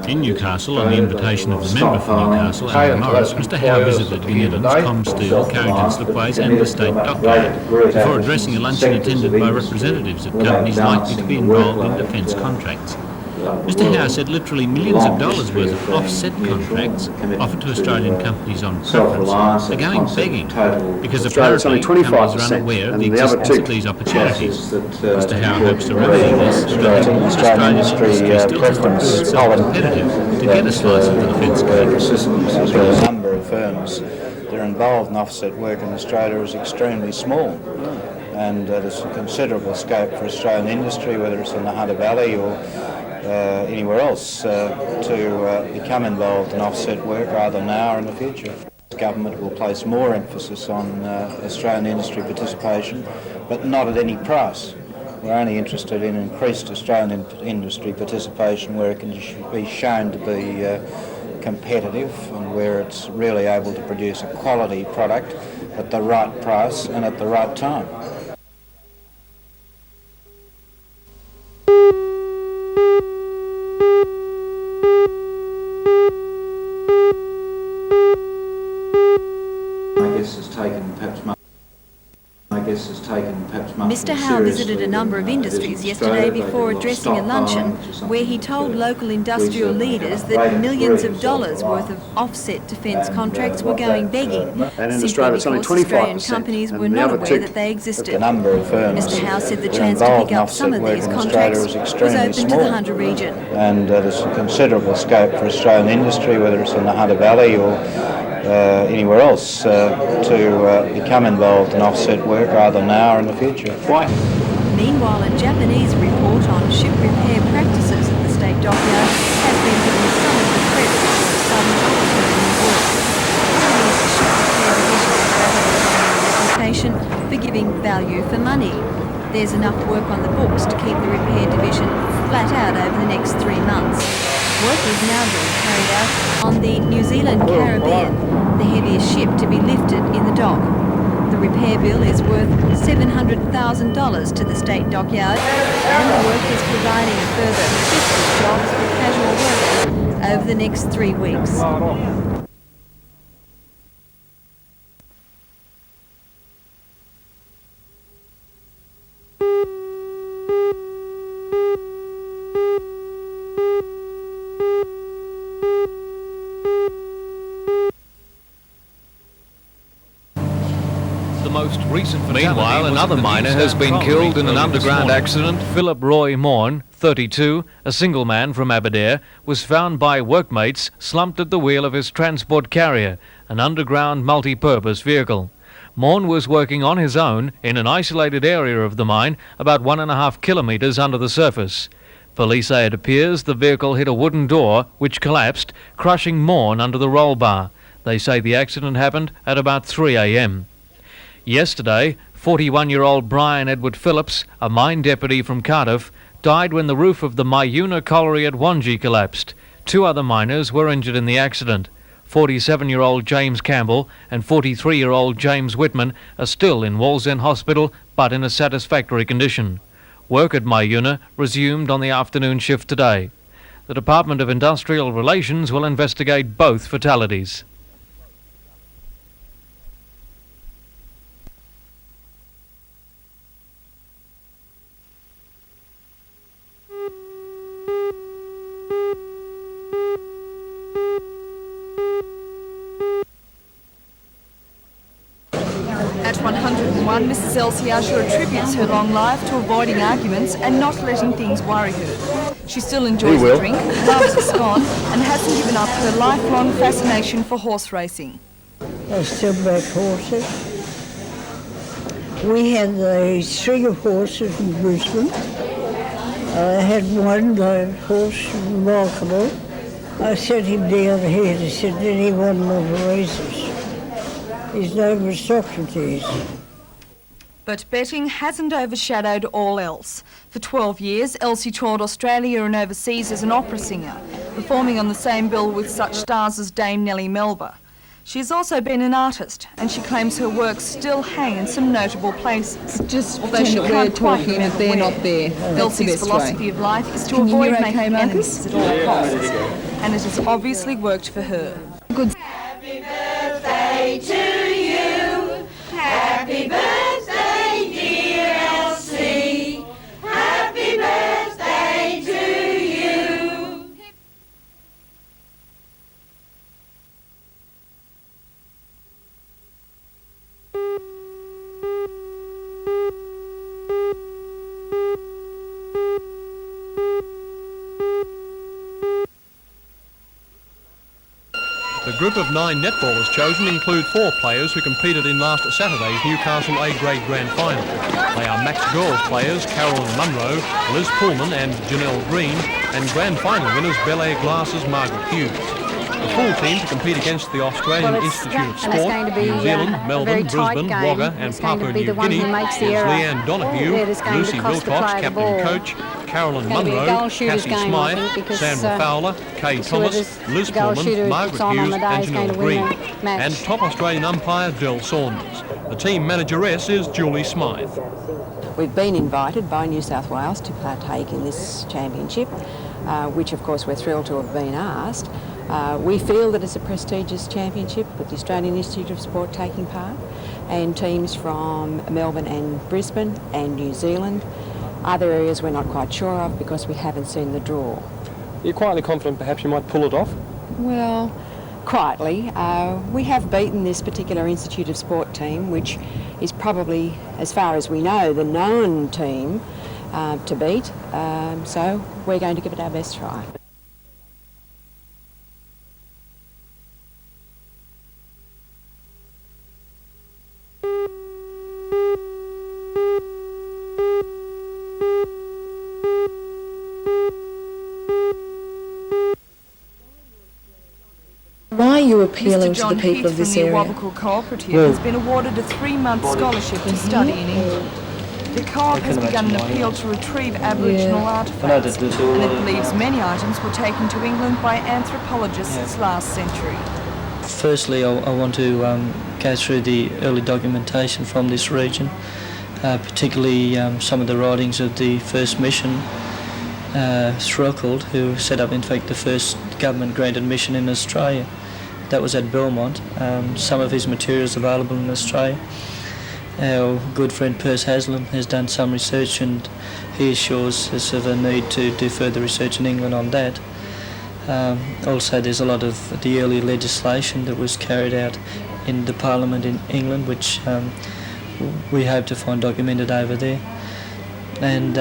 In Newcastle, on the invitation of the member for Newcastle, Alan Morris, Mr Howe visited Gunedin's, Comsteel, Carrington Slipways and the State Dockyard before addressing a luncheon attended by representatives of companies likely to be involved in defence contracts. Mr Howe said literally millions of dollars worth of offset contracts offered to Australian companies on preference are going begging because apparently companies are unaware of the existence of these opportunities. Mr Howe hopes to remedy this by making Australian industry still to prove itself competitive to get a slice of the defence contract. The number of firms that are involved in offset work in Australia is extremely small, and there's a considerable scope for Australian industry, whether it's in the Hunter Valley or anywhere else, to become involved in offset work either now or in the future. The government will place more emphasis on Australian industry participation, but not at any price. We're only interested in increased Australian industry participation where it can be shown to be competitive and where it's really able to produce a quality product at the right price and at the right time. Mr Howe visited a number of industries yesterday before addressing a luncheon where he told local industrial leaders that millions of dollars worth of offset defence contracts were going begging, simply because Australian companies were not aware that they existed. Mr Howe said the chance to pick up some of these contracts was open to the Hunter region. And there's a considerable scope for Australian industry, whether it's in the Hunter Valley or anywhere else, to become involved in offset work either now or in the future. Why? Meanwhile, a Japanese report on ship repair practices at the State Dockyard has been given some of the credit for the sudden upturn in work. The ship repair division is battling a reputation for giving value for money. There's enough work on the books to keep the repair division flat out over the next 3 months. Work is now being carried out on the New Zealand Caribbean, the heaviest ship to be lifted in the dock. The repair bill is worth $700,000 to the State Dockyard, and the work is providing a further 50 jobs for casual workers over the next 3 weeks. Meanwhile, another miner has been killed in an underground accident. Philip Roy Morn, 32, a single man from Aberdare, was found by workmates slumped at the wheel of his transport carrier, an underground multi-purpose vehicle. Morn was working on his own in an isolated area of the mine about 1.5 kilometres under the surface. Police say it appears the vehicle hit a wooden door which collapsed, crushing Morn under the roll bar. They say the accident happened at about 3 a.m. Yesterday, 41-year-old Brian Edward Phillips, a mine deputy from Cardiff, died when the roof of the Myuna colliery at Wangi collapsed. 2 other miners were injured in the accident. 47-year-old James Campbell and 43-year-old James Whitman are still in Wallsend Hospital but in a satisfactory condition. Work at Myuna resumed on the afternoon shift today. The Department of Industrial Relations will investigate both fatalities. At 101, Mrs. Elsie Usher attributes her long life to avoiding arguments and not letting things worry her. She still enjoys a drink, loves a scone, and hasn't given up her lifelong fascination for horse racing. I still back horses. We had a string of horses in Brisbane. I had one, the horse, remarkable. I sent him down here. He said, then he won more races. His name was Socrates. But betting hasn't overshadowed all else. For 12 years, Elsie toured Australia and overseas as an opera singer, performing on the same bill with such stars as Dame Nellie Melba. She's also been an artist, and she claims her works still hang in some notable places. Just although she can't quite remember they're where. not there. Elsie's philosophy of life is to avoid making enemies at all costs. and it has obviously worked for her. Happy birthday to you. Happy birthday, dear Elsie. Happy birthday to you. The group of 9 netballers chosen include 4 players who competed in last Saturday's Newcastle A-grade Grand Final. They are Max Girls players Carolyn Munro, Liz Pullman and Janelle Green, and Grand Final winners Bel Air Glass's Margaret Hughes. The full team to compete against the Australian Institute of Sport, New Zealand, Melbourne, Brisbane, Wagga and Papua New Guinea is Leanne Donahue, Lucy Wilcox, captain coach, Carolyn Munro, Cassie Smythe, Sandra Fowler, Kay Thomas, Liz Pullman, Margaret Hughes and Janelle Green. And top Australian umpire Del Saunders. The team manageress is Julie Smythe. We've been invited by New South Wales to partake in this championship, which of course we're thrilled to have been asked. We feel that it's a prestigious championship with the Australian Institute of Sport taking part, and teams from Melbourne and Brisbane and New Zealand. Other areas we're not quite sure of because we haven't seen the draw. You're quietly confident perhaps you might pull it off? Well, quietly. We have beaten this particular Institute of Sport team, which is probably, as far as we know, the known team to beat. So we're going to give it our best try. Why are you appealing Mr. to John the people Heath of this from the area? Awabakal Cooperative has been awarded a 3-month scholarship to study in England. The co-op has begun an appeal to retrieve Aboriginal artefacts, and it believes many items were taken to England by anthropologists last century. Firstly, I want to go through the early documentation from this region, particularly some of the writings of the first mission, Throckald, who set up in fact the first government-granted mission in Australia. That was at Belmont. Some of his materials available in Australia. Our good friend Perce Haslam has done some research, and he assures us of a need to do further research in England on that. Also, there's a lot of the early legislation that was carried out in the Parliament in England, which we hope to find documented over there. And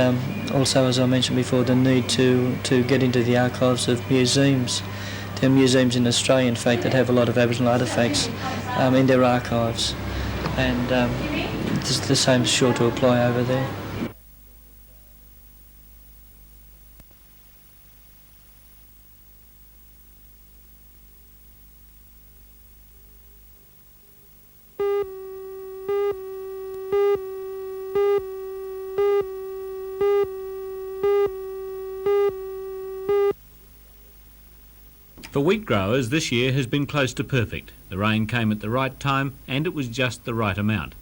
also, as I mentioned before, the need to get into the archives of museums. There are museums in Australia, in fact, that have a lot of Aboriginal artefacts in their archives, and the same is sure to apply over there. For wheat growers, this year has been close to perfect. The rain came at the right time and it was just the right amount.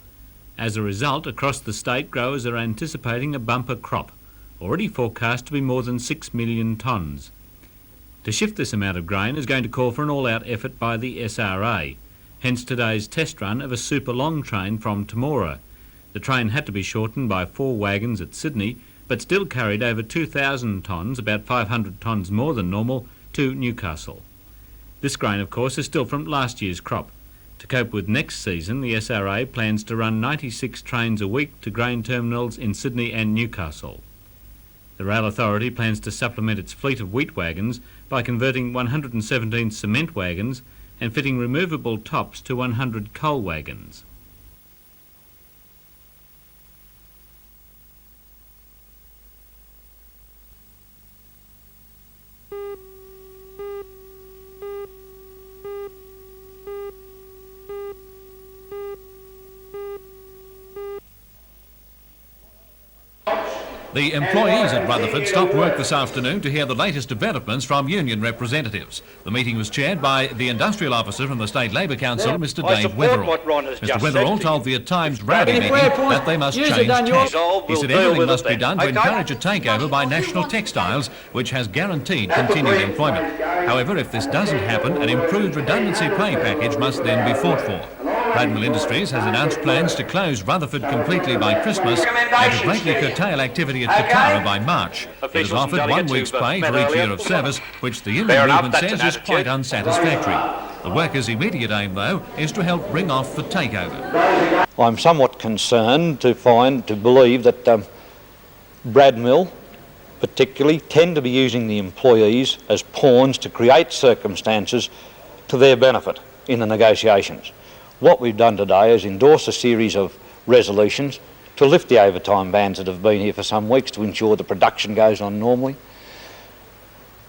As a result, across the state, growers are anticipating a bumper crop, already forecast to be more than 6 million tonnes. To shift this amount of grain is going to call for an all-out effort by the SRA, hence today's test run of a super long train from Temora. The train had to be shortened by 4 wagons at Sydney, but still carried over 2,000 tonnes, about 500 tonnes more than normal, to Newcastle. This grain, of course, is still from last year's crop. To cope with next season, the SRA plans to run 96 trains a week to grain terminals in Sydney and Newcastle. The Rail Authority plans to supplement its fleet of wheat wagons by converting 117 cement wagons and fitting removable tops to 100 coal wagons. The employees at Rutherford stopped work this afternoon to hear the latest developments from union representatives. The meeting was chaired by the industrial officer from the State Labour Council, Mr Dave Weatherall. Mr Weatherall told the At-Times rally meeting that they must change tack. He said everything must be done to encourage a takeover by National Textiles, which has guaranteed continued employment. However, if this doesn't happen, an improved redundancy pay package must then be fought for. Cradle Industries has announced plans to close Rutherford completely by Christmas and to greatly curtail activity at Takara by March. It has offered 1 week's pay for each year of service, which the union movement says is quite unsatisfactory. The workers' immediate aim, though, is to help bring off the takeover. I'm somewhat concerned to believe that Brad Mill, particularly, tend to be using the employees as pawns to create circumstances to their benefit in the negotiations. What we've done today is endorse a series of resolutions to lift the overtime bans that have been here for some weeks to ensure the production goes on normally.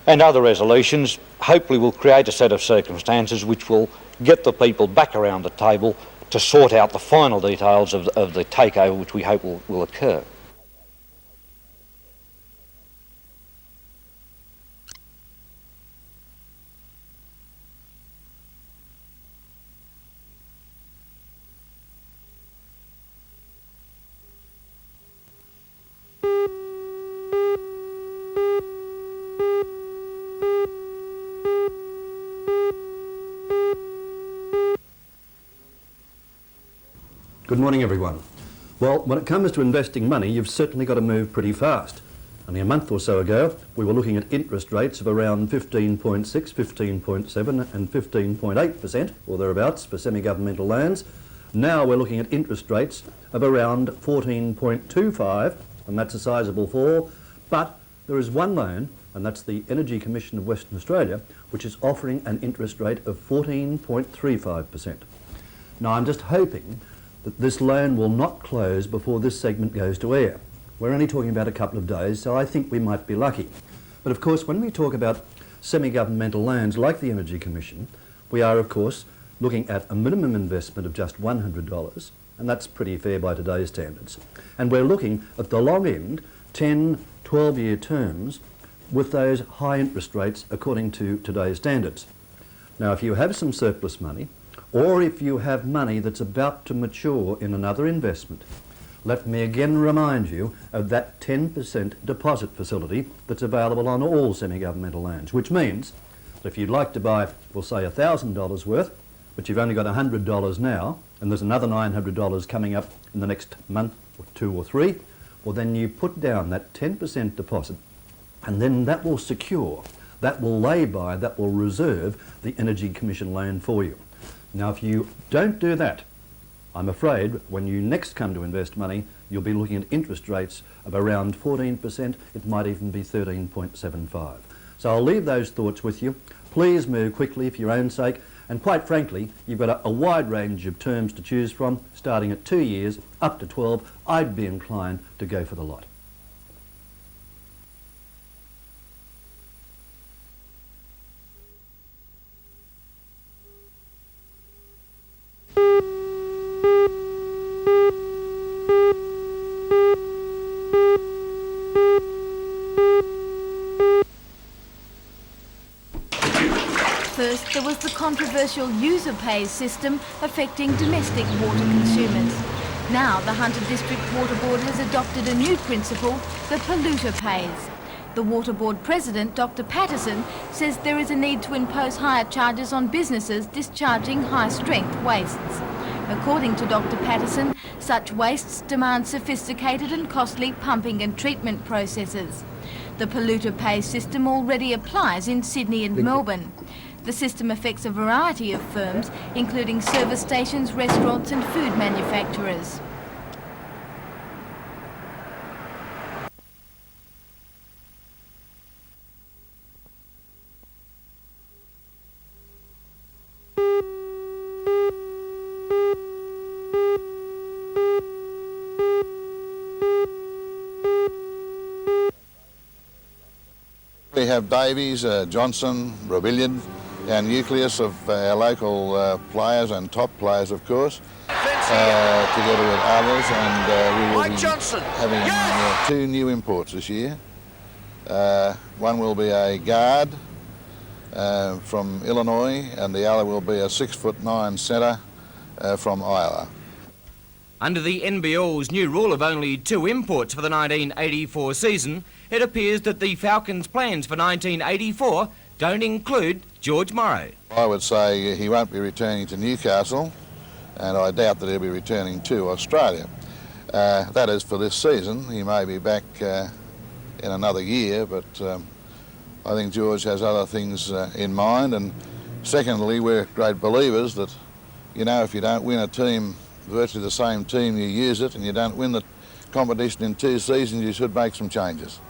And other resolutions hopefully will create a set of circumstances which will get the people back around the table to sort out the final details of the takeover which we hope will occur. Good morning, everyone. Well, when it comes to investing money, you've certainly got to move pretty fast. Only a month or so ago, we were looking at interest rates of around 15.6, 15.7 and 15.8% or thereabouts for semi-governmental loans. Now we're looking at interest rates of around 14.25, and that's a sizable fall. But there is one loan, and that's the Energy Commission of Western Australia, which is offering an interest rate of 14.35%. Now, I'm just hoping that this loan will not close before this segment goes to air. We're only talking about a couple of days, so I think we might be lucky. But of course, when we talk about semi-governmental loans like the Energy Commission, we are of course looking at a minimum investment of just $100, and that's pretty fair by today's standards. And we're looking at the long end, 10, 12-year terms with those high interest rates according to today's standards. Now, if you have some surplus money, or if you have money that's about to mature in another investment, let me again remind you of that 10% deposit facility that's available on all semi-governmental loans, which means that if you'd like to buy, we'll say $1,000 worth, but you've only got $100 now, and there's another $900 coming up in the next month or 2 or 3, well then you put down that 10% deposit, and then that will secure, that will lay by, that will reserve the Energy Commission loan for you. Now, if you don't do that, I'm afraid when you next come to invest money, you'll be looking at interest rates of around 14%. It might even be 13.75. So I'll leave those thoughts with you. Please move quickly for your own sake. And quite frankly, you've got a wide range of terms to choose from, starting at 2 years up to 12. I'd be inclined to go for the lot. First, there was the controversial user pays system affecting domestic water consumers. Now, the Hunter District Water Board has adopted a new principle, the polluter pays. The Water Board President, Dr. Patterson, says there is a need to impose higher charges on businesses discharging high-strength wastes. According to Dr. Patterson, such wastes demand sophisticated and costly pumping and treatment processes. The polluter pay system already applies in Sydney and Melbourne. The system affects a variety of firms, including service stations, restaurants and food manufacturers. We have Davies, Johnson, Rebellion, our nucleus of our local players and top players, of course. Fence together with others, and we will be having 2 new imports this year. One will be a guard from Illinois, and the other will be a 6'9" centre from Iowa. Under the NBL's new rule of only 2 imports for the 1984 season, it appears that the Falcons' plans for 1984 don't include George Morrow. I would say he won't be returning to Newcastle, and I doubt that he'll be returning to Australia. That is for this season. He may be back in another year, but I think George has other things in mind. And secondly, we're great believers that, you know, if you don't win a team, virtually the same team, you use it, and you don't win the competition in 2 seasons, you should make some changes.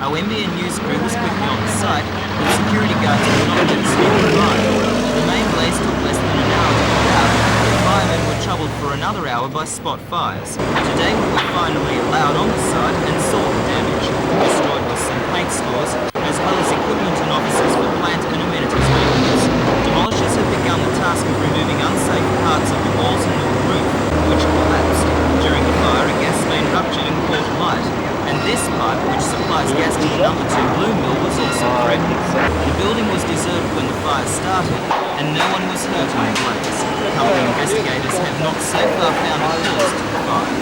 Our NBN news crew was quickly on the site, but security guards could not get a speed arrive. The main blaze took less than an hour to put out, but firemen were troubled for another hour by spot fires. Today we were finally allowed on the site and saw the damage. Destroyed was some paint stores, as well as equipment and offices for plant and amenities maintenance. Demolishers have begun the task of removing unsafe parts of the walls and the roof, which collapsed. During the fire, a gas main ruptured and caught light. And this pipe, which supplies gas to the number 2 glue mill, was also threatened. The building was deserted when the fire started, and no one was hurt in the blaze. Company investigators have not so far found a cause to the fire.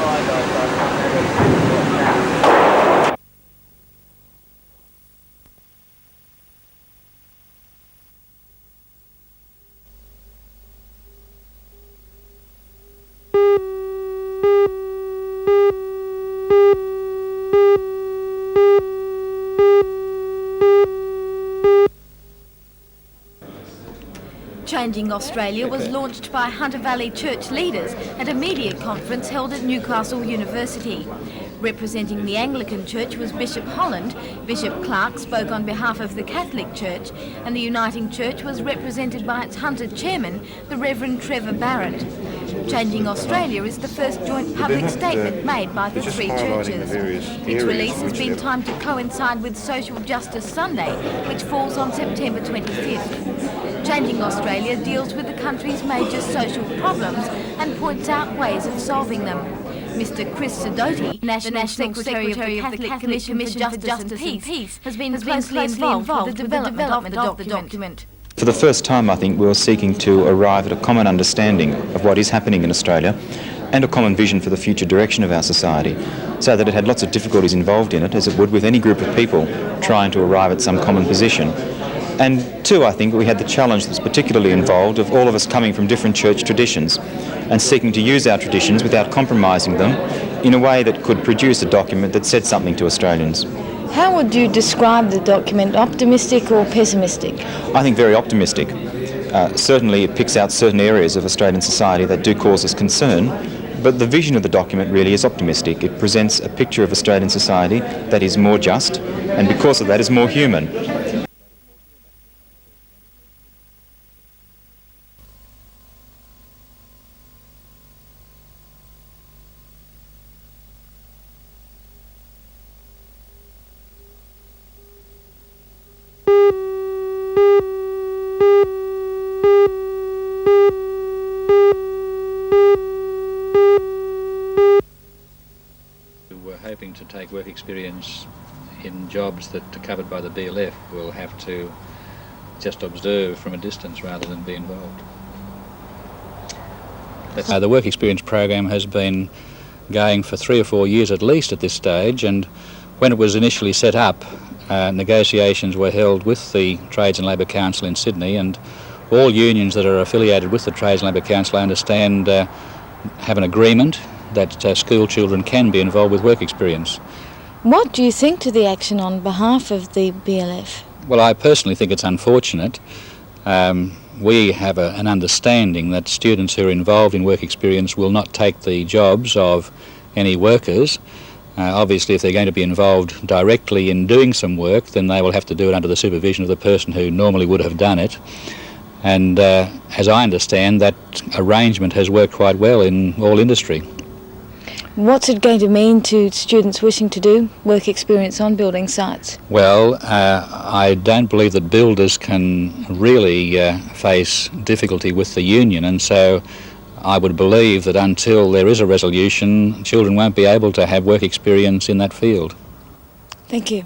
Changing Australia was launched by Hunter Valley Church leaders at a media conference held at Newcastle University. Representing the Anglican Church was Bishop Holland. Bishop Clark spoke on behalf of the Catholic Church, and the Uniting Church was represented by its Hunter chairman, the Reverend Trevor Barrett. Changing Australia is the first joint public statement made by the 3 churches. Its release has been timed to coincide with Social Justice Sunday, which falls on September 25th. Changing Australia deals with the country's major social problems and points out ways of solving them. Mr. Chris Sidoti, the National Secretary of the Catholic Commission for Justice and Peace, has been closely involved with the development of the document. For the first time, I think we were seeking to arrive at a common understanding of what is happening in Australia and a common vision for the future direction of our society, so that it had lots of difficulties involved in it, as it would with any group of people trying to arrive at some common position. And 2, I think we had the challenge that's particularly involved of all of us coming from different church traditions and seeking to use our traditions without compromising them in a way that could produce a document that said something to Australians. How would you describe the document, optimistic or pessimistic? I think very optimistic. Certainly it picks out certain areas of Australian society that do cause us concern, but the vision of the document really is optimistic. It presents a picture of Australian society that is more just, and because of that is more human. Hoping to take work experience in jobs that are covered by the BLF will have to just observe from a distance rather than be involved. The work experience program has been going for 3 or 4 years at least at this stage, and when it was initially set up, negotiations were held with the Trades and Labour Council in Sydney, and all unions that are affiliated with the Trades and Labour Council, I understand, have an agreement that school children can be involved with work experience. What do you think to the action on behalf of the BLF? Well, I personally think it's unfortunate. We have an understanding that students who are involved in work experience will not take the jobs of any workers. Obviously, if they're going to be involved directly in doing some work, then they will have to do it under the supervision of the person who normally would have done it. And as I understand, that arrangement has worked quite well in all industry. What's it going to mean to students wishing to do work experience on building sites? Well, I don't believe that builders can really face difficulty with the union, and so I would believe that until there is a resolution, children won't be able to have work experience in that field. Thank you.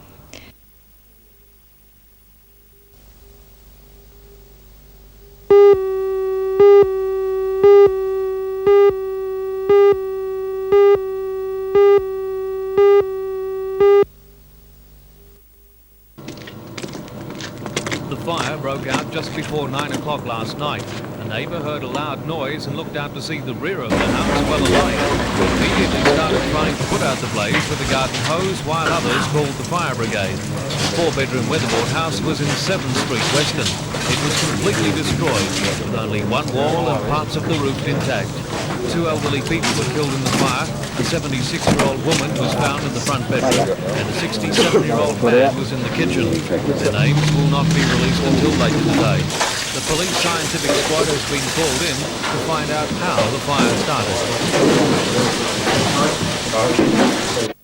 The fire broke out just before 9 o'clock last night. A neighbour heard a loud noise and looked out to see the rear of the house well alight. He immediately started trying to put out the blaze with a garden hose, while others called the fire brigade. The four-bedroom weatherboard house was in 7th Street, Western. It was completely destroyed, with only one wall and parts of the roof intact. 2 elderly people were killed in the fire. A 76-year-old woman was found in the front bedroom, and a 67-year-old man was in the kitchen. Their names will not be released until later today. The police scientific squad has been called in to find out how the fire started.